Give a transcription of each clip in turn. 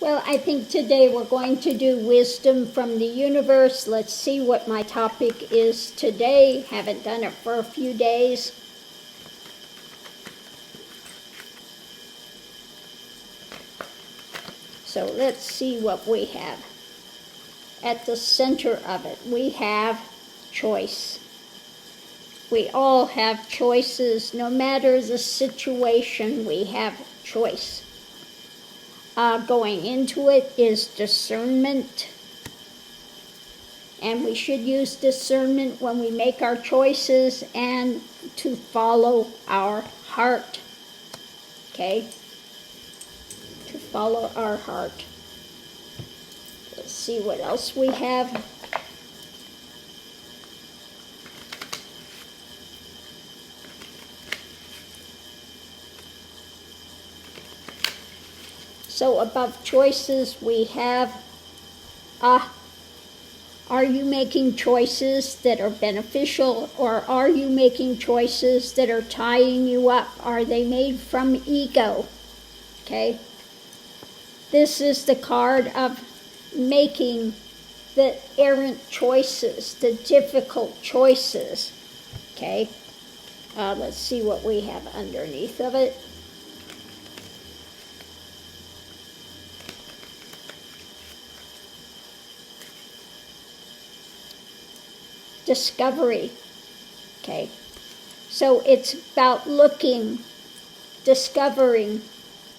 Well, I think today we're going to do wisdom from the universe. Let's see what my topic is today. Haven't done it for a few days. So let's see what we have. At the center of it, we have choice. We all have choices. No matter the situation, we have choice. Going into it is discernment. And we should use discernment when we make our choices and to follow our heart. Okay? To follow our heart. Let's see what else we have. So above choices we have, are you making choices that are beneficial, or are you making choices that are tying you up? Are they made from ego? Okay? This is the card of making the errant choices, the difficult choices. Okay? Let's see what we have underneath of it. Discovery. Okay, so it's about looking, discovering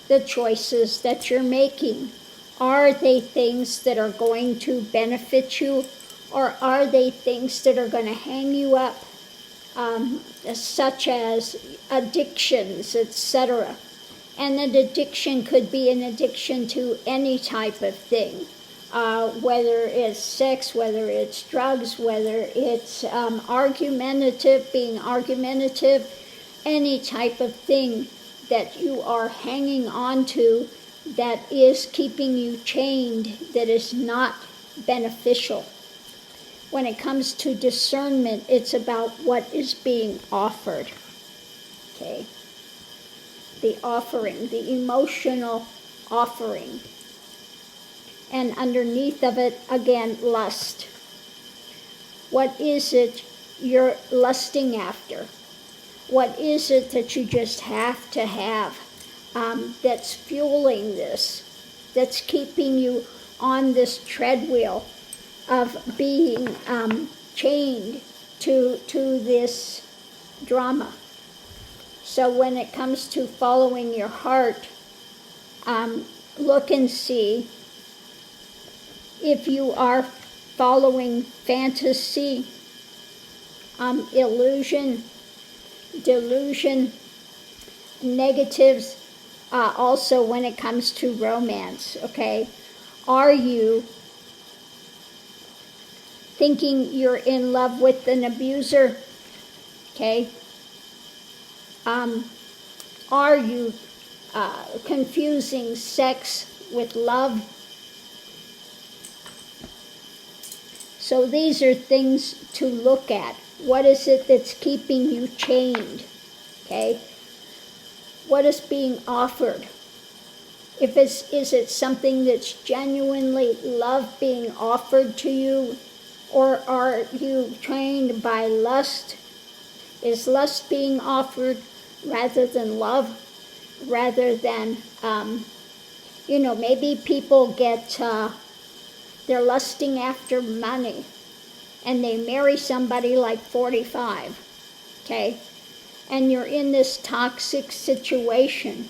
the choices that you're making. Are they things that are going to benefit you, or are they things that are going to hang you up, such as addictions, etc. And an addiction could be an addiction to any type of thing. Whether it's sex, whether it's drugs, whether it's being argumentative, any type of thing that you are hanging on to that is keeping you chained, that is not beneficial. When it comes to discernment, it's about what is being offered. Okay? The offering, the emotional offering. And underneath of it, again, lust. What is it you're lusting after? What is it that you just have to have that's fueling this, that's keeping you on this treadwheel of being chained to this drama? So when it comes to following your heart, look and see if you are following fantasy, illusion, delusion, negatives, also when it comes to romance, okay? Are you thinking you're in love with an abuser, okay? Are you confusing sex with love? So these are things to look at. What is it that's keeping you chained? Okay? What is being offered? Is it something that's genuinely love being offered to you? Or are you trained by lust? Is lust being offered rather than love? Rather than, maybe people get... they're lusting after money, and they marry somebody like 45, okay? And you're in this toxic situation,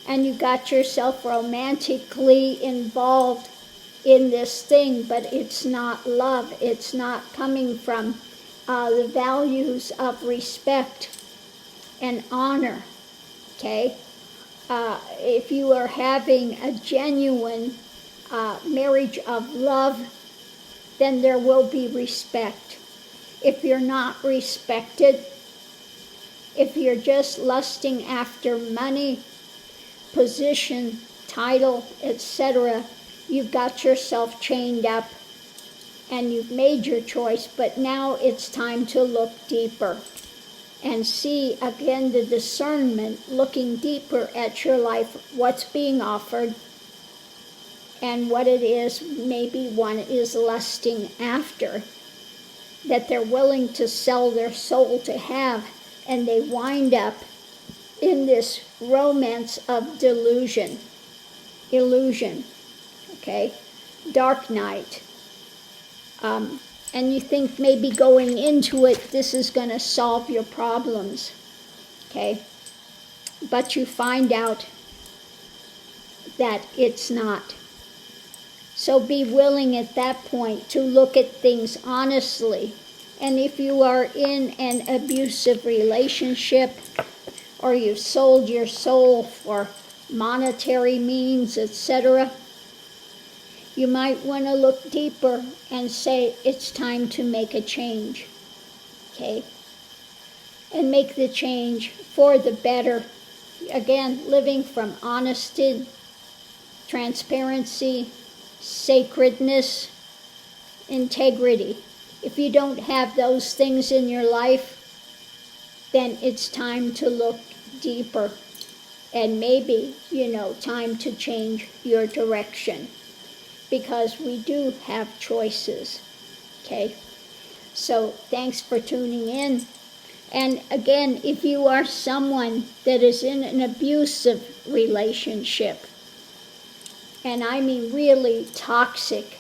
and you got yourself romantically involved in this thing, but it's not love. It's not coming from the values of respect and honor, okay? If you are having a genuine marriage of love, then there will be respect. If you're not respected, if you're just lusting after money, position, title, etc., you've got yourself chained up and you've made your choice, but now it's time to look deeper and see again the discernment, looking deeper at your life, what's being offered, and what it is maybe one is lusting after, that they're willing to sell their soul to have, and they wind up in this romance of illusion, okay, dark night. And you think maybe going into it, this is going to solve your problems, okay? But you find out that it's not. So be willing at that point to look at things honestly. And if you are in an abusive relationship, or you've sold your soul for monetary means, etc., you might want to look deeper and say it's time to make a change, okay? And make the change for the better. Again, living from honesty, transparency, sacredness, integrity. If you don't have those things in your life, then it's time to look deeper. And maybe, time to change your direction. Because we do have choices, okay? So thanks for tuning in. And again, if you are someone that is in an abusive relationship, and I mean really toxic,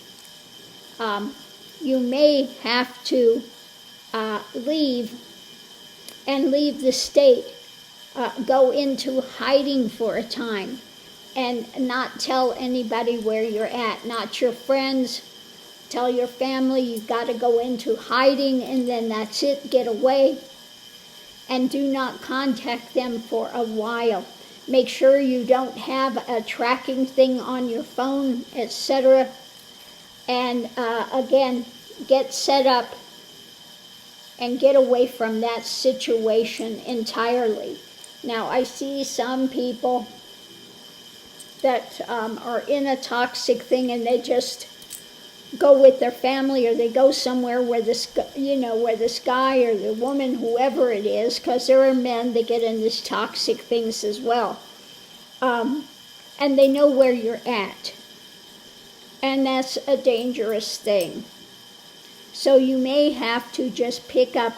you may have to leave the state, go into hiding for a time, and not tell anybody where you're at, not your friends. Tell your family you've got to go into hiding, and then that's it, get away. And do not contact them for a while. Make sure you don't have a tracking thing on your phone, etc. And again, get set up and get away from that situation entirely. Now, I see some people that are in a toxic thing, and they just go with their family, or they go somewhere where this guy or the woman, whoever it is, because there are men that get in these toxic things as well, and they know where you're at, and that's a dangerous thing. So you may have to just pick up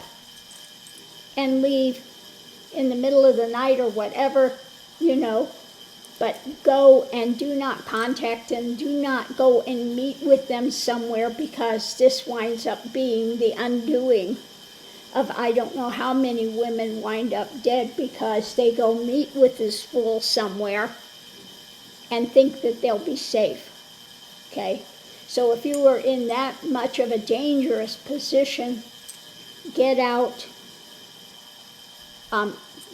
and leave in the middle of the night or whatever, but go and do not contact them. Do not go and meet with them somewhere, because this winds up being the undoing of I don't know how many women wind up dead because they go meet with this fool somewhere and think that they'll be safe, okay? So if you are in that much of a dangerous position, get out.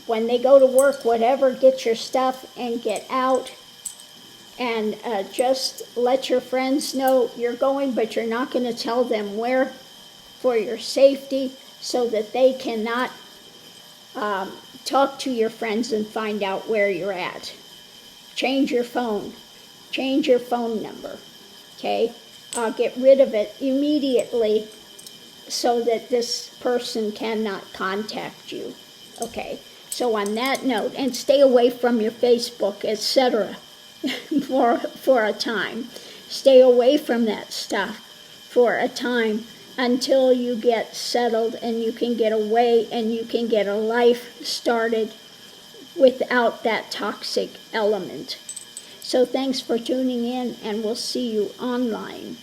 When they go to work, whatever, get your stuff and get out. And just let your friends know you're going, but you're not going to tell them where, for your safety, so that they cannot talk to your friends and find out where you're at. Change your phone. Change your phone number, okay? Get rid of it immediately so that this person cannot contact you, okay? So on that note, and stay away from your Facebook, etc. for a time. Stay away from that stuff for a time until you get settled and you can get away and you can get a life started without that toxic element. So thanks for tuning in, and we'll see you online.